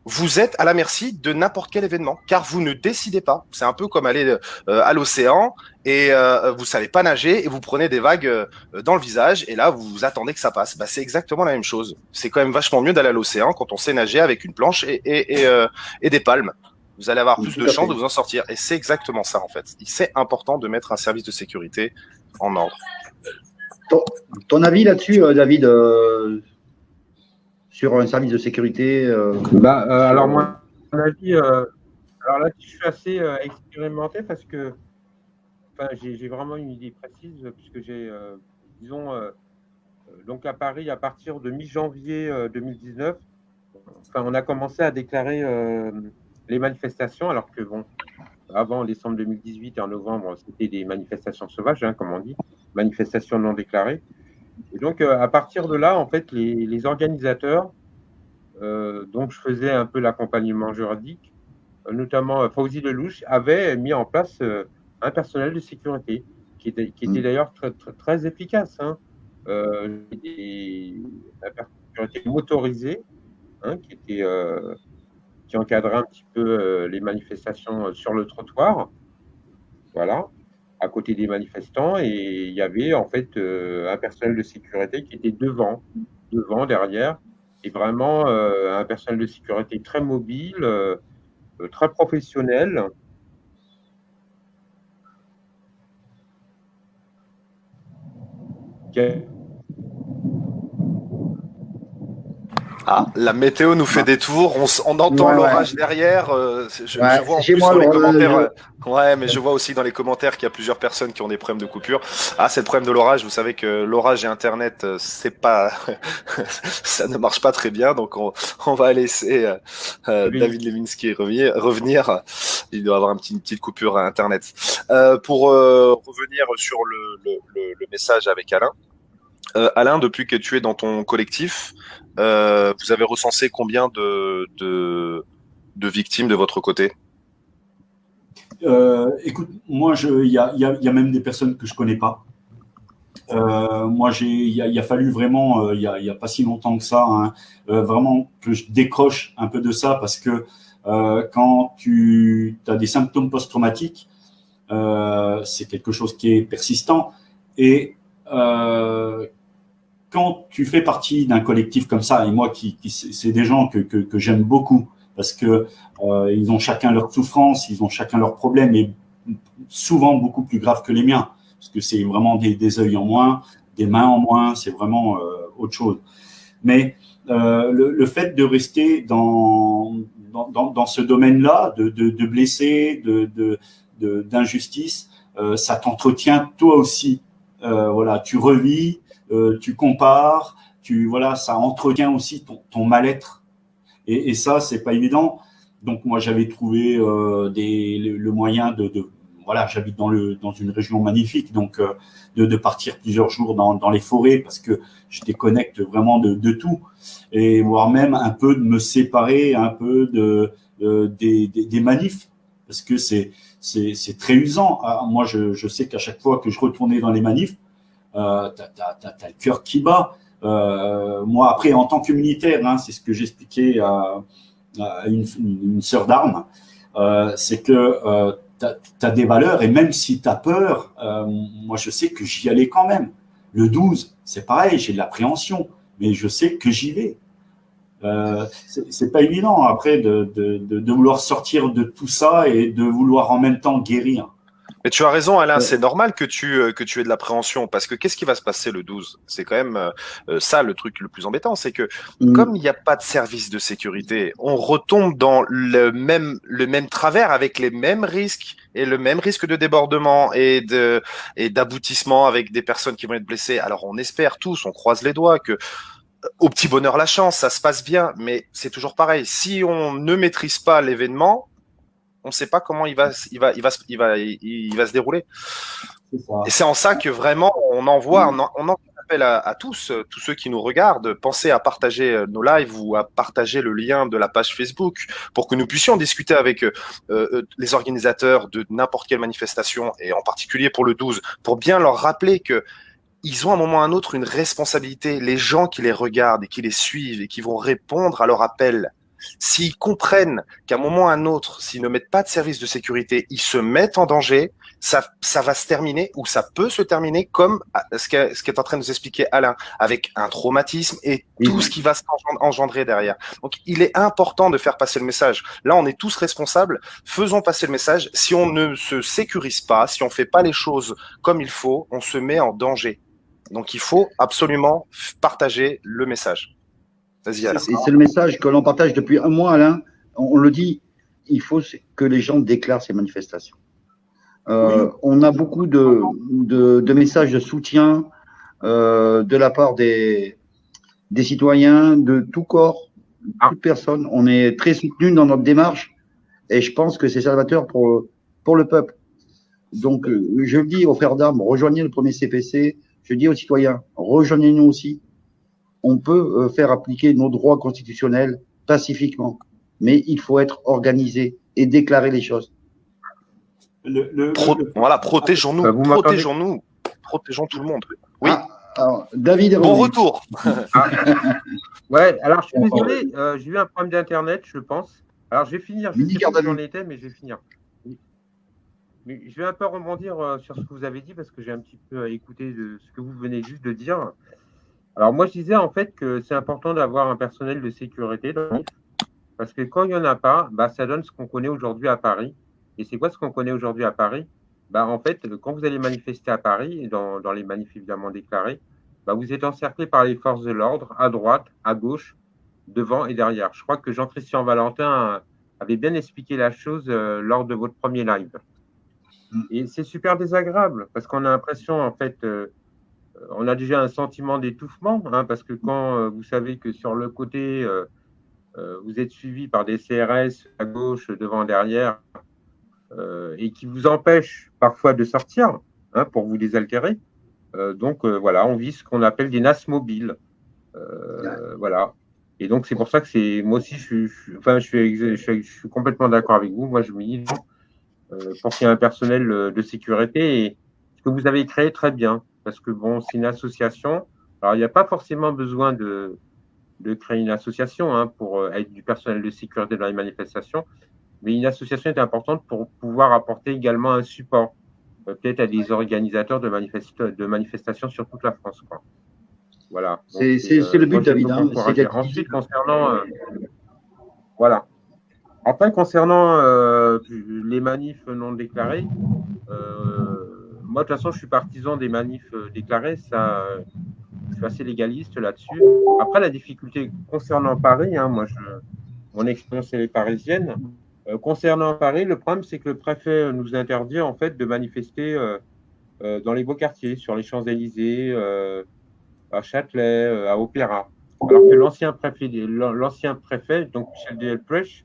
vous êtes à la merci de n'importe quel événement, car vous ne décidez pas. C'est un peu comme aller à l'océan et vous savez pas nager et vous prenez des vagues dans le visage et là vous attendez que ça passe. Bah, c'est exactement la même chose. C'est quand même vachement mieux d'aller à l'océan quand on sait nager avec une planche et des palmes. Vous allez avoir plus de chances de vous en sortir. Et c'est exactement ça, en fait. C'est important de mettre un service de sécurité en ordre. Ton avis là-dessus, David, sur un service de sécurité Alors, moi, mon avis, alors là, je suis assez expérimenté parce que j'ai vraiment une idée précise, puisque j'ai, disons, donc à Paris, à partir de mi-janvier 2019, on a commencé à déclarer les manifestations, alors que bon, avant décembre 2018 et en novembre, c'était des manifestations sauvages, comme on dit, manifestations non déclarées. Et donc, à partir de là, en fait, les organisateurs, dont je faisais un peu l'accompagnement juridique, notamment Fawzi Lelouch, avaient mis en place un personnel de sécurité qui était d'ailleurs très efficace. Un personnel de sécurité motorisé, qui encadrait un petit peu les manifestations sur le trottoir, voilà, à côté des manifestants, et il y avait en fait un personnel de sécurité qui était devant, derrière, et vraiment un personnel de sécurité très mobile, très professionnel. Ah, la météo nous fait des tours, on entend l'orage derrière. Je vois en plus dans les commentaires. Ouais, mais je vois aussi dans les commentaires qu'il y a plusieurs personnes qui ont des problèmes de coupure. Ah, c'est le problème de l'orage. Vous savez que l'orage et Internet, c'est pas, ça ne marche pas très bien. Donc on va laisser David Levinsky revenir. Il doit avoir une petite coupure à Internet. Pour revenir sur le message avec Alain. Alain, depuis que tu es dans ton collectif, vous avez recensé combien de victimes de votre côté? Écoute, moi, il y a même des personnes que je connais pas. Moi, il a fallu vraiment, il y a pas si longtemps que ça, vraiment que je décroche un peu de ça parce que quand tu as des symptômes post-traumatiques, c'est quelque chose qui est persistant et quand tu fais partie d'un collectif comme ça, et moi, c'est des gens que j'aime beaucoup parce que ils ont chacun leur souffrance, ils ont chacun leurs problèmes, et souvent beaucoup plus graves que les miens, parce que c'est vraiment des œils en moins, des mains en moins, c'est vraiment autre chose. Mais le fait de rester dans ce domaine-là, de blessés, d'injustice, ça t'entretient toi aussi. Voilà, tu revis, tu compares, ça entretient aussi ton mal-être. Et ça, c'est pas évident. Donc moi, j'avais trouvé le moyen voilà, j'habite dans une région magnifique, donc de partir plusieurs jours dans les forêts parce que je déconnecte vraiment de tout, et voire même un peu de me séparer un peu des manifs, parce que c'est très usant. Moi, je sais qu'à chaque fois que je retournais dans les manifs, t'as le cœur qui bat. Moi, après, en tant que militaire, hein, c'est ce que j'expliquais à une sœur d'armes, c'est que tu as des valeurs, et même si tu as peur, moi je sais que j'y allais quand même. Le 12, c'est pareil, j'ai de l'appréhension, mais je sais que j'y vais. C'est pas évident après de vouloir sortir de tout ça et de vouloir en même temps guérir. Mais tu as raison, Alain, c'est normal que tu aies de l'appréhension, parce que qu'est-ce qui va se passer le 12? C'est quand même ça le truc le plus embêtant, c'est que comme il n'y a pas de service de sécurité, on retombe dans le même travers, avec les mêmes risques et le même risque de débordement et d'aboutissement avec des personnes qui vont être blessées. Alors on espère tous, on croise les doigts que au petit bonheur la chance, ça se passe bien, mais c'est toujours pareil. Si on ne maîtrise pas l'événement, on ne sait pas comment il va se dérouler. Et c'est en ça que vraiment on envoie un appel à tous ceux qui nous regardent. Pensez à partager nos lives ou à partager le lien de la page Facebook pour que nous puissions discuter avec les organisateurs de n'importe quelle manifestation, et en particulier pour le 12, pour bien leur rappeler que ils ont à un moment ou à un autre une responsabilité. Les gens qui les regardent et qui les suivent et qui vont répondre à leur appel, s'ils comprennent qu'à un moment ou à un autre, s'ils ne mettent pas de service de sécurité, ils se mettent en danger, ça va se terminer, ou ça peut se terminer comme ce qu'est en train de nous expliquer Alain, avec un traumatisme et tout ce qui va s'engendrer derrière. Donc, il est important de faire passer le message. Là, on est tous responsables. Faisons passer le message. Si on ne se sécurise pas, si on ne fait pas les choses comme il faut, on se met en danger. Donc, il faut absolument partager le message. Vas-y, Alain. C'est le message que l'on partage depuis un mois, Alain. On le dit, il faut que les gens déclarent ces manifestations. On a beaucoup de messages de soutien de la part des citoyens, de tout corps, toute personne. On est très soutenus dans notre démarche, et je pense que c'est salvateur pour le peuple. Donc, je dis aux frères d'armes, rejoignez le premier CPC. Je dis aux citoyens, rejoignez-nous aussi. On peut faire appliquer nos droits constitutionnels pacifiquement, mais il faut être organisé et déclarer les choses. Voilà, protégeons-nous, protégeons tout le monde. Oui. Alors, David, bon retour. Ouais, alors je suis désolé, j'ai eu un problème d'internet, je pense. Alors je vais finir, je sais pas où j'en étais, mais je vais finir. Mais je vais un peu rebondir sur ce que vous avez dit, parce que j'ai un petit peu écouté de ce que vous venez juste de dire. Alors moi je disais en fait que c'est important d'avoir un personnel de sécurité, parce que quand il n'y en a pas, bah, ça donne ce qu'on connaît aujourd'hui à Paris. Et c'est quoi ce qu'on connaît aujourd'hui à Paris? Bah, en fait, quand vous allez manifester à Paris, et dans les manifs évidemment déclarés, bah, vous êtes encerclé par les forces de l'ordre, à droite, à gauche, devant et derrière. Je crois que Jean-Christian Valentin avait bien expliqué la chose lors de votre premier live. Et c'est super désagréable, parce qu'on a l'impression, en fait, on a déjà un sentiment d'étouffement, hein, parce que quand vous savez que sur le côté, vous êtes suivi par des CRS à gauche, devant, derrière, et qui vous empêchent parfois de sortir, hein, pour vous désaltérer. Donc voilà, on vit ce qu'on appelle des NAS mobiles. Voilà. Et donc c'est pour ça que c'est, moi aussi, je suis complètement d'accord avec vous. Moi, je me dis pour qu'il y ait un personnel de sécurité, et ce que vous avez créé très bien, parce que bon, c'est une association. Alors il n'y a pas forcément besoin de créer une association, hein, pour être du personnel de sécurité dans les manifestations. Mais une association est importante pour pouvoir apporter également un support, peut-être à des organisateurs de manifestations sur toute la France, quoi. Voilà. C'est le but, David. Hein, ensuite, concernant, voilà. Après, concernant les manifs non déclarés, moi, de toute façon, je suis partisan des manifs déclarés. Ça je suis assez légaliste là-dessus. Après, la difficulté concernant Paris, hein, mon expérience elle est parisienne. Concernant Paris, le problème, c'est que le préfet nous interdit en fait de manifester dans les beaux quartiers, sur les Champs-Élysées, à Châtelet, à Opéra. Alors que l'ancien préfet, donc Michel Delpech,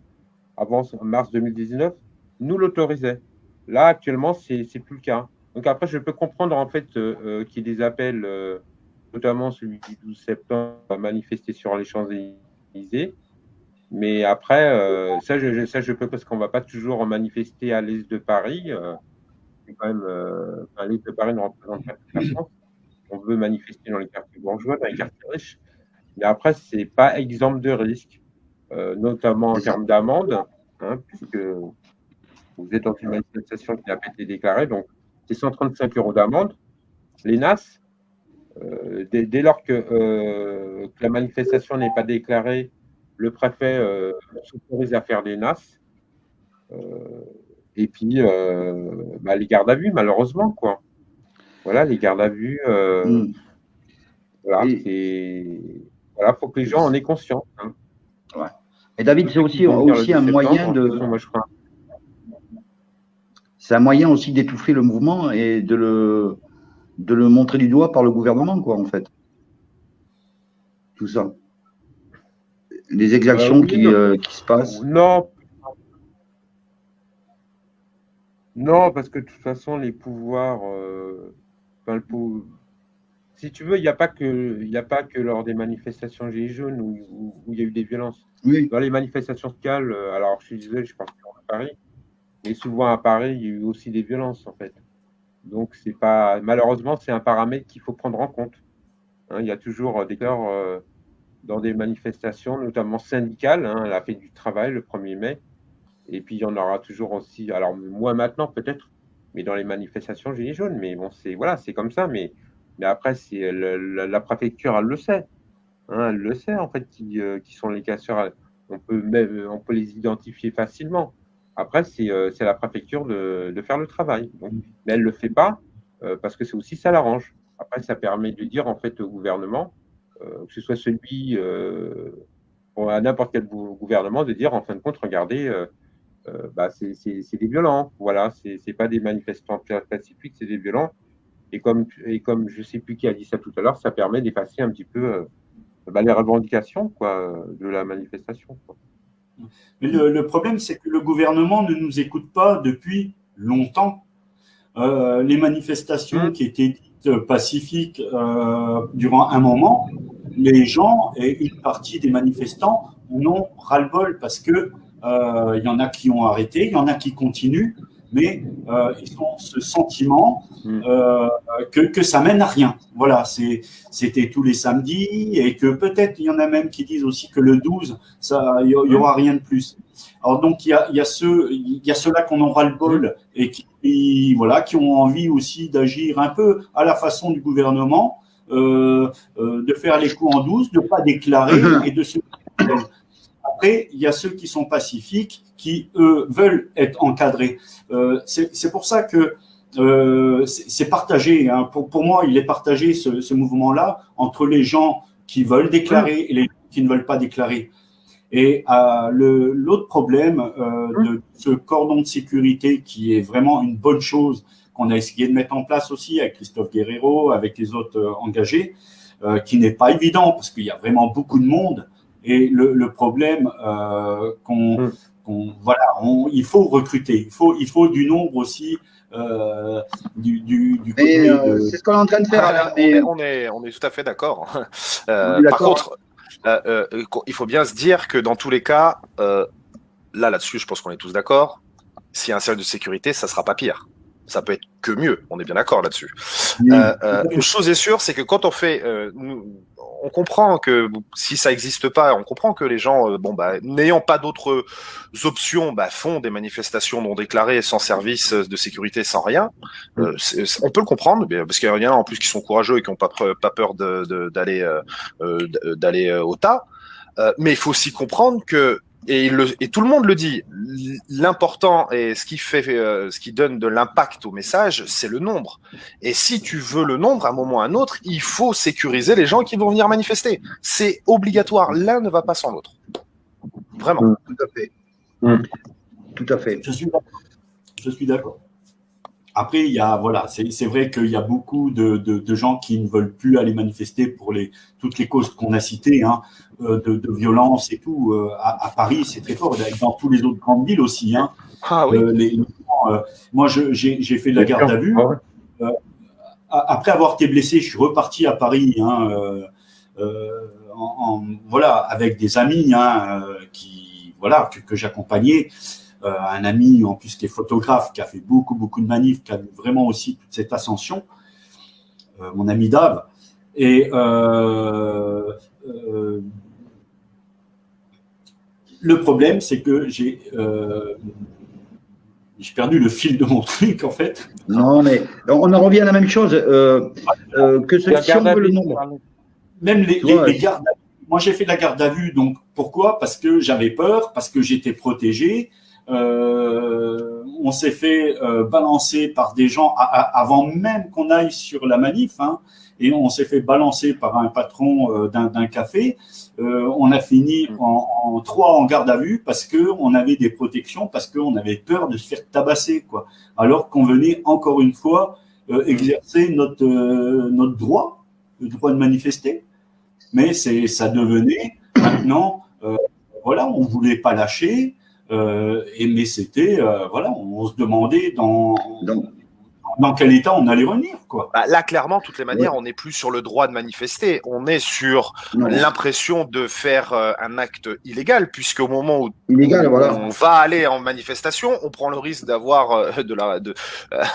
avant mars 2019, nous l'autorisait. Là, actuellement, c'est plus le cas. Donc après, je peux comprendre en fait qu'il y ait des appels, notamment celui du 12 septembre, à manifester sur les Champs-Élysées. Mais après, ça, je peux parce qu'on ne va pas toujours manifester à l'est de Paris. C'est quand même, l'est de Paris ne représente pas toute la France. On veut manifester dans les quartiers bourgeois, dans les quartiers riches. Mais après, ce n'est pas exempt de risque, notamment en termes d'amende, hein, puisque vous êtes dans une manifestation qui n'a pas été déclarée, donc c'est 135 € d'amende. Les NAS, dès lors que la manifestation n'est pas déclarée, le préfet s'autorise à faire des NAS. Et puis, les gardes à vue, malheureusement, quoi. Voilà, les gardes à vue. Voilà, voilà, faut que les gens en aient conscience. Hein. Ouais. Et David, c'est aussi un moyen de. C'est un moyen aussi d'étouffer le mouvement et de le montrer du doigt par le gouvernement, quoi, en fait. Tout ça. Les exactions qui se passent. Non, parce que de toute façon, les pouvoirs. Si tu veux, il n'y a pas que lors des manifestations Gilets jaunes où il y a eu des violences. Oui. Dans les manifestations sociales, alors je suis désolé, je parle de Paris, mais souvent à Paris, il y a eu aussi des violences, en fait. Donc, malheureusement, c'est un paramètre qu'il faut prendre en compte. Hein, il y a toujours des acteurs dans des manifestations, notamment syndicales, hein, la fête du travail, le 1er mai. Et puis, il y en aura toujours aussi, alors moins maintenant peut-être, mais dans les manifestations Gilets jaunes. Mais bon, c'est comme ça. Mais après, c'est la préfecture, elle le sait. Hein, elle le sait, en fait, qui sont les casseurs. On peut les identifier facilement. Après, c'est la préfecture de faire le travail. Donc, mais elle ne le fait pas parce que c'est aussi ça l'arrange. Après, ça permet de dire, en fait, au gouvernement, que ce soit celui, à n'importe quel gouvernement, de dire, en fin de compte, regardez, c'est des violents. Voilà, c'est pas des manifestants pacifiques, c'est des violents. Et comme je ne sais plus qui a dit ça tout à l'heure, ça permet d'effacer un petit peu les revendications, quoi, de la manifestation, quoi. Mais le problème, c'est que le gouvernement ne nous écoute pas depuis longtemps. Les manifestations qui étaient dites pacifiques durant un moment, les gens et une partie des manifestants en ont ras-le-bol parce que il y en a qui ont arrêté, il y en a qui continuent, mais ils ont ce sentiment que ça mène à rien. Voilà, c'était tous les samedis et que peut-être il y en a même qui disent aussi que le 12, il y aura rien de plus. Alors donc il y a ceux-là qu'on aura le bol et qui ont envie aussi d'agir un peu à la façon du gouvernement, de faire les coups en douce, de ne pas déclarer et de se. Après, il y a ceux qui sont pacifiques, qui, eux, veulent être encadrés. C'est pour ça que c'est partagé. Hein. Pour moi, il est partagé, ce mouvement-là, entre les gens qui veulent déclarer et les gens qui ne veulent pas déclarer. Et l'autre problème de ce cordon de sécurité, qui est vraiment une bonne chose, qu'on a essayé de mettre en place aussi avec Christophe Guerrero, avec les autres engagés, qui n'est pas évident, parce qu'il y a vraiment beaucoup de monde. Et le problème il faut recruter, il faut du nombre aussi du côté c'est ce qu'on est en train de faire. Alain, on est tout à fait d'accord. Par contre, il faut bien se dire que dans tous les cas, là-dessus, je pense qu'on est tous d'accord. S'il y a un service de sécurité, ça sera pas pire. Ça peut être que mieux. On est bien d'accord là-dessus. Une chose est sûre, c'est que quand on fait, on comprend que si ça n'existe pas, on comprend que les gens, n'ayant pas d'autres options, font des manifestations non déclarées, sans service de sécurité, sans rien. On peut le comprendre, parce qu'il y en a en plus qui sont courageux et qui n'ont pas peur d'aller au tas. Mais il faut aussi comprendre que et tout le monde le dit, l'important et ce qui donne de l'impact au message, c'est le nombre. Et si tu veux le nombre, à un moment ou à un autre, il faut sécuriser les gens qui vont venir manifester. C'est obligatoire. L'un ne va pas sans l'autre. Vraiment. Tout à fait. Tout à fait. Je suis d'accord. Après, voilà, c'est vrai qu'il y a beaucoup de gens qui ne veulent plus aller manifester pour toutes les causes qu'on a citées, hein, de violence et tout. À Paris, c'est très fort. Dans tous les autres grandes villes aussi. Hein. Ah oui. Moi, j'ai fait de la garde à vue. Après avoir été blessé, je suis reparti à Paris, hein, voilà, avec des amis, hein, que j'accompagnais. Un ami en plus qui est photographe, qui a fait beaucoup de manifs, qui a vu vraiment aussi toute cette ascension, mon ami Dave. Et le problème, c'est que j'ai perdu le fil de mon truc, en fait. Non, mais on en revient à la même chose, que si on veut le nombre. Même les gardes à vue. Moi, j'ai fait de la garde à vue, donc pourquoi? Parce que j'avais peur, parce que j'étais protégé. On s'est fait balancer par des gens avant même qu'on aille sur la manif, hein, et on s'est fait balancer par un patron d'un café. On a fini en 3 en garde à vue parce qu'on avait des protections, parce qu'on avait peur de se faire tabasser, quoi. Alors qu'on venait encore une fois exercer notre droit, le droit de manifester. Mais ça devenait maintenant, voilà, on ne voulait pas lâcher. Mais c'était, voilà, on se demandait dans quel état on allait revenir, quoi. Bah, là, clairement, de toutes les manières, on n'est plus sur le droit de manifester. On est sur l'impression de faire un acte illégal, puisqu'au moment où on va aller en manifestation, on prend le risque d'avoir à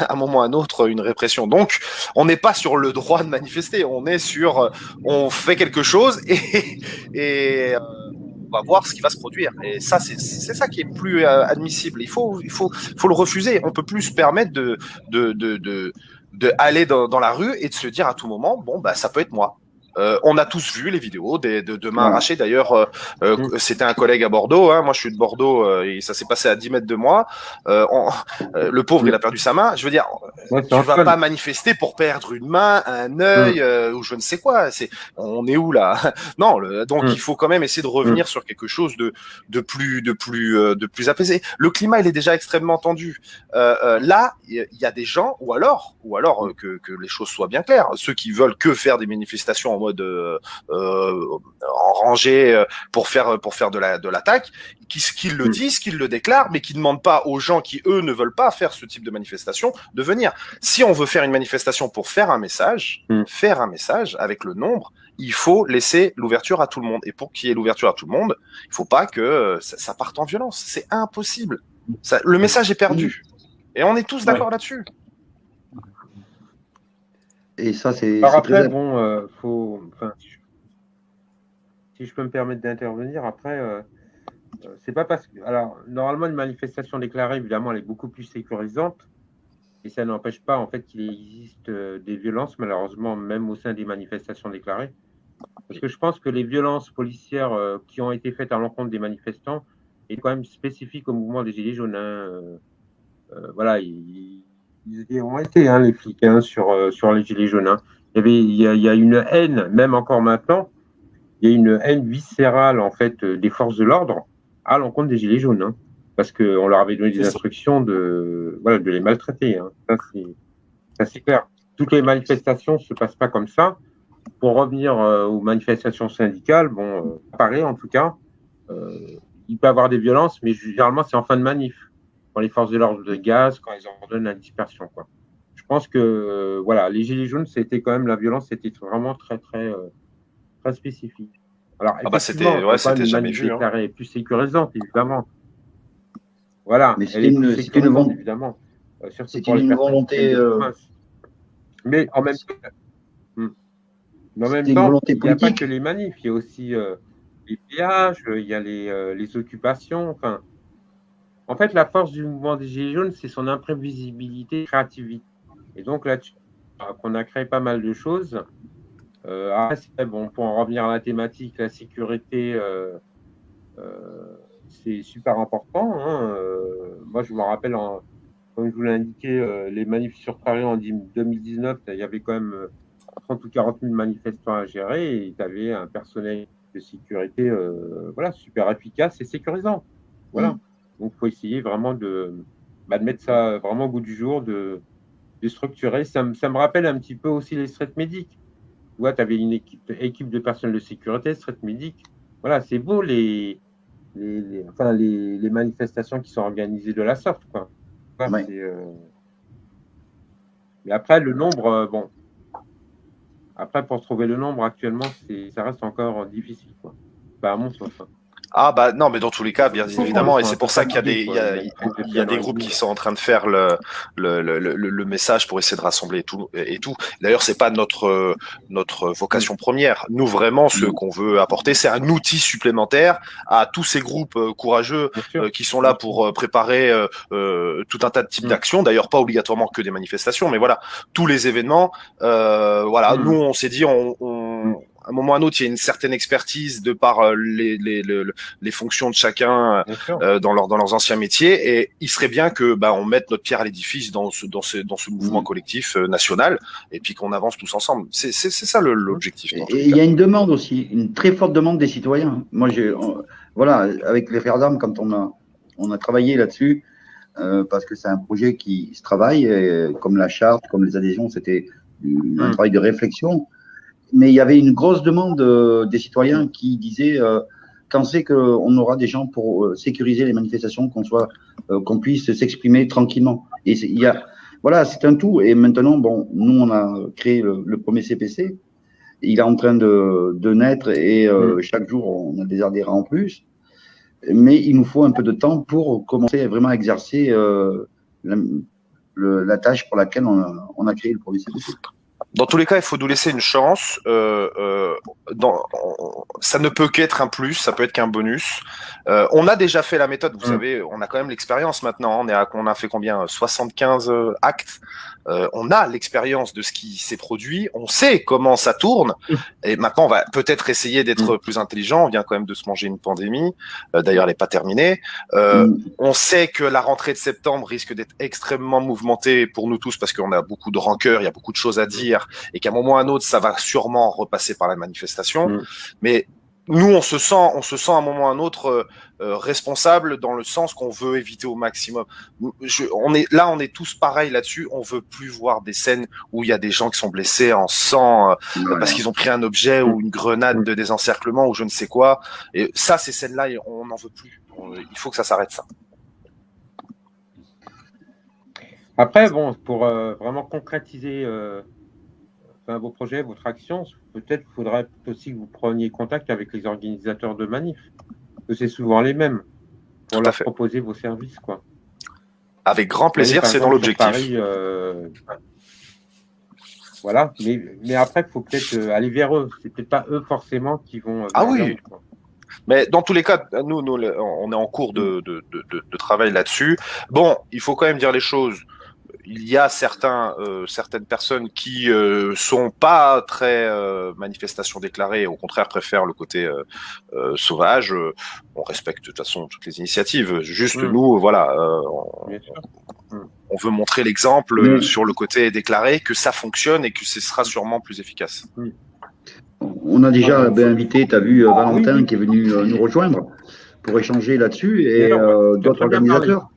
un moment ou à un autre une répression. Donc, on n'est pas sur le droit de manifester. On est sur, on fait quelque chose et on va voir ce qui va se produire. Et ça, c'est ça qui est plus admissible. Il faut le refuser. On peut plus se permettre de aller dans la rue et de se dire à tout moment, bon, bah, ça peut être moi. On a tous vu les vidéos de mains arrachées. D'ailleurs, c'était un collègue à Bordeaux. Hein. Moi, je suis de Bordeaux et ça s'est passé à 10 mètres de moi. Le pauvre, il a perdu sa main. Je veux dire, tu vas pas manifester pour perdre une main, un œil ou je ne sais quoi. On est où là? Non. Donc, il faut quand même essayer de revenir sur quelque chose de plus apaisé. Le climat, il est déjà extrêmement tendu. Là, il y a des gens, ou alors que les choses soient bien claires, ceux qui veulent que faire des manifestations en mode en rangée pour faire de l'attaque, qui le disent, qui le déclarent, mais qui ne demandent pas aux gens qui eux ne veulent pas faire ce type de manifestation de venir. Si on veut faire une manifestation pour faire un message avec le nombre, il faut laisser l'ouverture à tout le monde. Et pour qu'il y ait l'ouverture à tout le monde, il ne faut pas que ça parte en violence. C'est impossible. Le message est perdu. Et on est tous d'accord là-dessus. Et ça, c'est. Alors après, bon, si je peux me permettre d'intervenir, après, c'est pas parce que. Alors, normalement, une manifestation déclarée, évidemment, elle est beaucoup plus sécurisante. Et ça n'empêche pas, en fait, qu'il existe des violences, malheureusement, même au sein des manifestations déclarées. Parce que je pense que les violences policières qui ont été faites à l'encontre des manifestants est quand même spécifique au mouvement des Gilets jaunes. Voilà, ils ont été, les flics, sur les Gilets jaunes. Hein. Il y a une haine, même encore maintenant, il y a une haine viscérale, en fait, des forces de l'ordre à l'encontre des Gilets jaunes. Hein, parce qu'on leur avait donné des instructions de les maltraiter. Hein. Ça, c'est clair. Toutes les manifestations ne se passent pas comme ça. Pour revenir aux manifestations syndicales, bon, à Paris, en tout cas, il peut y avoir des violences, mais généralement, c'est en fin de manif. Quand les forces de l'ordre de gaz, quand ils ordonnent la dispersion, quoi. Je pense que voilà, les Gilets jaunes, c'était quand même la violence, c'était vraiment très spécifique. Alors, c'était jamais vu. Hein. Plus sécurisante, évidemment. Voilà, mais c'était une volonté, évidemment. C'était une volonté. Mais en même temps, il n'y a pas que les manifs, il y a aussi les péages, il y a les occupations. Enfin, en fait, la force du mouvement des Gilets jaunes, c'est son imprévisibilité, créativité. Et donc là-dessus, on a créé pas mal de choses. Après, bon, pour en revenir à la thématique, la sécurité, c'est super important. Moi, je me rappelle, comme je vous l'ai indiqué, les manifs sur Paris en 2019, il y avait quand même 30 ou 40 000 manifestants à gérer et tu avais un personnel de sécurité super efficace et sécurisant. Voilà. Donc, il faut essayer vraiment de mettre ça vraiment au goût du jour, de structurer. Ça me rappelle un petit peu aussi les street medics. Tu vois, tu avais une équipe de personnel de sécurité, street medics. Voilà, c'est beau les manifestations qui sont organisées de la sorte, quoi. Voilà, mais après, le nombre, après, pour trouver le nombre actuellement, ça reste encore difficile, quoi. À mon sens. Ah bah non, mais dans tous les cas, bien évidemment, et c'est pour ça qu'il y a des groupes qui sont en train de faire le message pour essayer de rassembler et tout. D'ailleurs, c'est pas notre vocation première. Nous, vraiment, ce qu'on veut apporter, c'est un outil supplémentaire à tous ces groupes courageux qui sont là pour préparer tout un tas de types d'actions. D'ailleurs, pas obligatoirement que des manifestations, mais voilà, tous les événements. Nous, on s'est dit, à un moment ou à un autre, il y a une certaine expertise de par les fonctions de chacun dans leurs anciens métiers, et il serait bien que on mette notre pierre à l'édifice dans ce mouvement collectif national, et puis qu'on avance tous ensemble. C'est ça l'objectif. Et il y a une demande aussi, une très forte demande des citoyens. Moi, avec les frères d'armes, quand on a travaillé là-dessus, parce que c'est un projet qui se travaille, comme la charte, comme les adhésions, c'était un travail de réflexion. Mais il y avait une grosse demande des citoyens qui disaient quand c'est qu'on aura des gens pour sécuriser les manifestations, qu'on puisse s'exprimer tranquillement. Et c'est un tout. Et maintenant, nous, on a créé le premier CPC. Il est en train de naître et chaque jour, on a des adhérents en plus. Mais il nous faut un peu de temps pour commencer vraiment à exercer la tâche pour laquelle on a créé le premier CPC. Dans tous les cas, il faut nous laisser une chance. Ça ne peut qu'être un plus, ça peut être qu'un bonus. On a déjà fait la méthode, vous savez, on a quand même l'expérience maintenant. On a fait combien 75 actes. On a l'expérience de ce qui s'est produit. On sait comment ça tourne. Et maintenant, on va peut-être essayer d'être plus intelligent. On vient quand même de se manger une pandémie. D'ailleurs, elle n'est pas terminée. On sait que la rentrée de septembre risque d'être extrêmement mouvementée pour nous tous parce qu'on a beaucoup de rancœur, il y a beaucoup de choses à dire et qu'à un moment ou à un autre, ça va sûrement repasser par la manifestation. Mais nous, on se sent à un moment ou à un autre responsable dans le sens qu'on veut éviter au maximum. On est tous pareils là-dessus. On veut plus voir des scènes où il y a des gens qui sont blessés en sang parce qu'ils ont pris un objet ou une grenade de désencerclement ou je ne sais quoi. Et ça, ces scènes-là, on n'en veut plus. Il faut que ça s'arrête, ça. Après, pour vraiment concrétiser vos projets, votre action, peut-être faudrait aussi que vous preniez contact avec les organisateurs de manifs, parce que c'est souvent les mêmes, pour leur proposer vos services, quoi. Avec grand plaisir, c'est dans l'objectif. Paris, voilà, mais après, il faut peut-être aller vers eux. C'est peut-être pas eux forcément qui vont. Oui. Mais dans tous les cas, nous, on est en cours de travail là-dessus. Bon, il faut quand même dire les choses. Il y a certaines personnes qui sont pas très manifestations déclarées, au contraire préfèrent le côté sauvage. On respecte de toute façon toutes les initiatives. Juste nous, voilà, on veut montrer l'exemple sur le côté déclaré, que ça fonctionne et que ce sera sûrement plus efficace. On a déjà invité, tu as vu Valentin qui est venu nous rejoindre pour échanger là-dessus et d'autres organisateurs.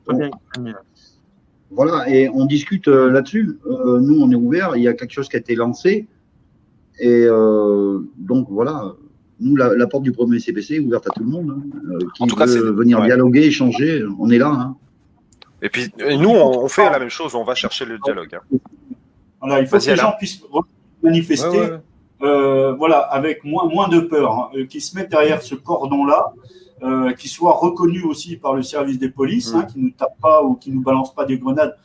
Voilà, et on discute là-dessus. Nous, on est ouvert. Il y a quelque chose qui a été lancé. Et donc, voilà. Nous, la porte du premier CPC est ouverte à tout le monde. Qui veut venir dialoguer, échanger, on est là. Hein. Et puis, nous, on fait la même chose. On va chercher le dialogue. Hein. Voilà, il faut que les gens puissent manifester avec moins de peur. Qu'ils se mettent derrière ce cordon-là. Qui soit reconnu aussi par le service des polices, qui ne nous tape pas ou qui ne nous balance pas des grenades,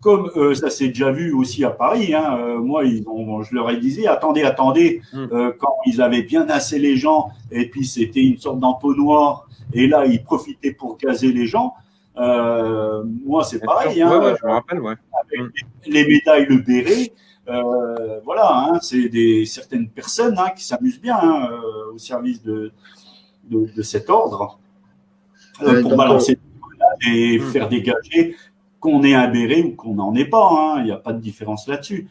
comme ça s'est déjà vu aussi à Paris. Moi, je leur ai dit, attendez, quand ils avaient bien assez les gens, et puis c'était une sorte d'entonnoir, et là, ils profitaient pour gazer les gens. Moi, c'est pareil. Je me rappelle, avec les médailles, le béret. C'est certaines personnes qui s'amusent bien au service de cet ordre. pour balancer et faire dégager qu'on ait un béret ou qu'on n'en ait pas. Hein. Il n'y a pas de différence là-dessus.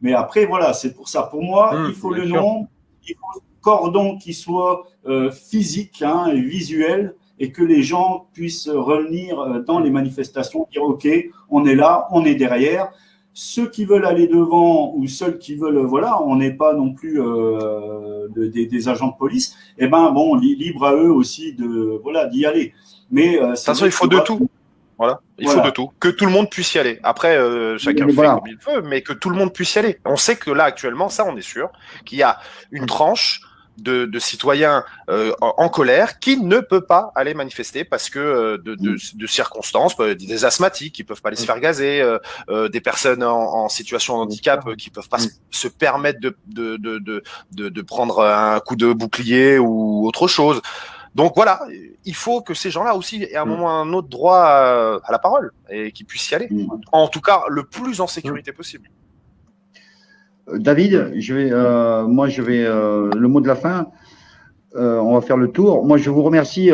Mais après, voilà, c'est pour ça. Pour moi, il faut le nom, il faut le cordon qui soit physique et visuel et que les gens puissent revenir dans les manifestations, dire OK, on est là, on est derrière. Ceux qui veulent aller devant ou ceux qui veulent, voilà, on n'est pas non plus des agents de police. Eh ben bon, libre à eux aussi d'y aller. Mais de toute façon, il faut de tout. Voilà, il faut de tout. Que tout le monde puisse y aller. Après, chacun fait comme il veut, mais que tout le monde puisse y aller. On sait que là, actuellement, ça, on est sûr, qu'il y a une tranche de citoyens en colère qui ne peut pas aller manifester parce que de circonstances, des asthmatiques qui peuvent pas aller se faire gazer, des personnes en situation de handicap qui peuvent pas se permettre de prendre un coup de bouclier ou autre chose. Donc voilà, il faut que ces gens-là aussi aient à un moment ou à un autre droit à la parole et qu'ils puissent y aller. En tout cas, le plus en sécurité possible. David, le mot de la fin, on va faire le tour. Moi, je vous remercie,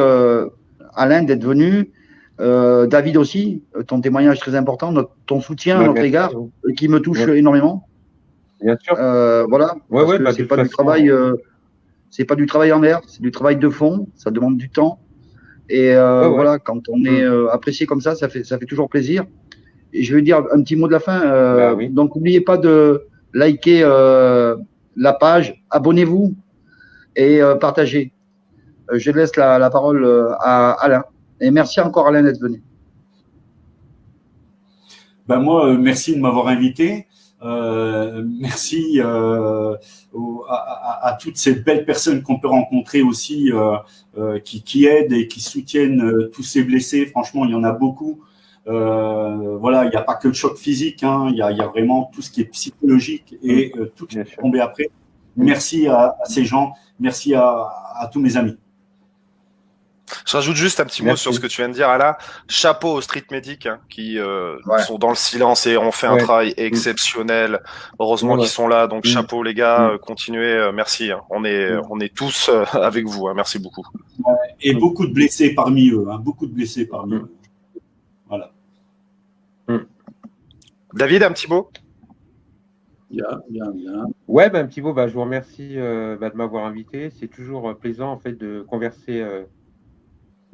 Alain, d'être venu. David aussi, ton témoignage très important, ton soutien à notre égard, qui me touche énormément. Bien sûr. Voilà. C'est pas du travail. C'est pas du travail en l'air, c'est du travail de fond, ça demande du temps. Et voilà, quand on est apprécié comme ça fait toujours plaisir. Et je veux dire un petit mot de la fin. Donc, n'oubliez pas de liker la page, abonnez-vous et partagez. Je laisse la parole à Alain. Et merci encore, Alain, d'être venu. Ben moi, merci de m'avoir invité. Merci à toutes ces belles personnes qu'on peut rencontrer aussi, qui aident et qui soutiennent tous ces blessés. Franchement, il y en a beaucoup. Voilà, il n'y a pas que le choc physique, il y a vraiment tout ce qui est psychologique et tout ce qui est tombé après. Merci à ces gens, merci à tous mes amis. Je rajoute juste un petit mot sur ce que tu viens de dire, Alain. Chapeau aux street medics qui sont dans le silence et ont fait un travail exceptionnel. Heureusement qu'ils sont là, donc chapeau les gars, continuez, merci. On est tous avec vous, merci beaucoup. Et beaucoup de blessés parmi eux, beaucoup de blessés parmi eux. Voilà. David, un petit mot? Bien. Ouais, un petit mot. Je vous remercie de m'avoir invité. C'est toujours plaisant en fait de converser.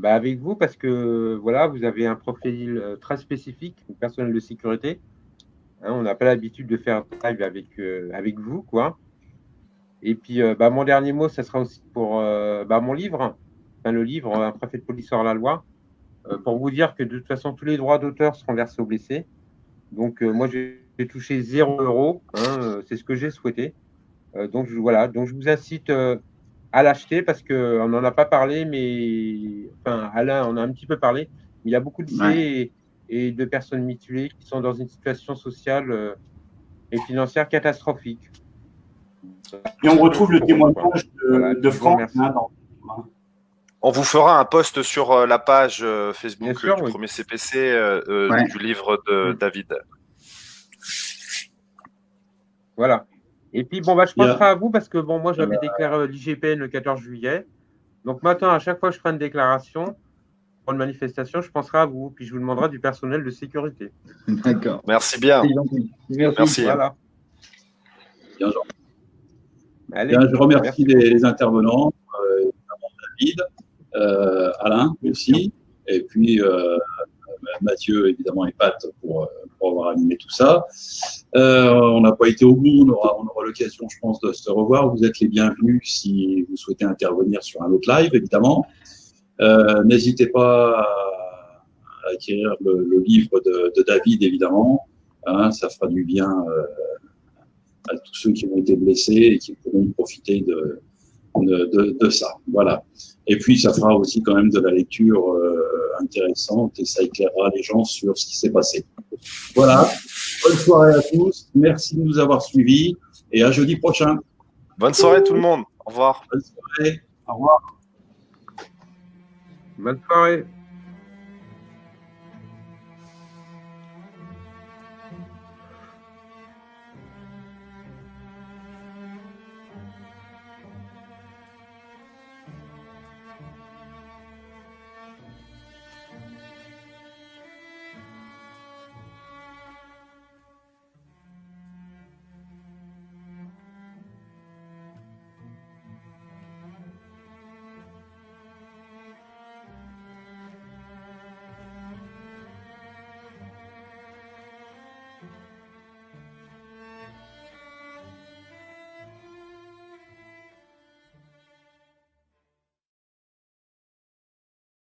Avec vous, parce que voilà, vous avez un profil très spécifique, une personnel de sécurité. On n'a pas l'habitude de faire un live avec vous, quoi. Et puis, mon dernier mot, ça sera aussi pour mon livre, le livre Un préfet de police hors la loi, pour vous dire que de toute façon, tous les droits d'auteur seront versés aux blessés. Donc, moi, j'ai touché 0 €, c'est ce que j'ai souhaité. Donc, je vous incite à l'acheter parce qu'on n'en a pas parlé, mais Alain en a un petit peu parlé. Il y a beaucoup de blessés et de personnes mutilées qui sont dans une situation sociale et financière catastrophique. Et on retrouve le témoignage de Franck. On vous fera un post sur la page Facebook du premier CPC du livre de David. Voilà. Et puis, je penserai à vous parce que, moi, j'avais déclaré l'IGPN le 14 juillet. Donc, maintenant, à chaque fois que je ferai une déclaration pour une manifestation, je penserai à vous. Puis, je vous demanderai du personnel de sécurité. D'accord. Merci bien. Merci. Voilà. Bien, je remercie les intervenants, David, Alain aussi, et puis Mathieu, évidemment, et Pat pour avoir animé tout ça. On n'a pas été au bout, on aura l'occasion, je pense, de se revoir. Vous êtes les bienvenus si vous souhaitez intervenir sur un autre live, évidemment. N'hésitez pas à acquérir le livre de David, évidemment. Ça fera du bien à tous ceux qui ont été blessés et qui pourront profiter de ça. Voilà. Et puis, ça fera aussi quand même de la lecture intéressante et ça éclairera les gens sur ce qui s'est passé. Voilà. Bonne soirée à tous. Merci de nous avoir suivis et à jeudi prochain. Bonne soirée tout le monde. Au revoir. Bonne soirée. Au revoir. Bonne soirée.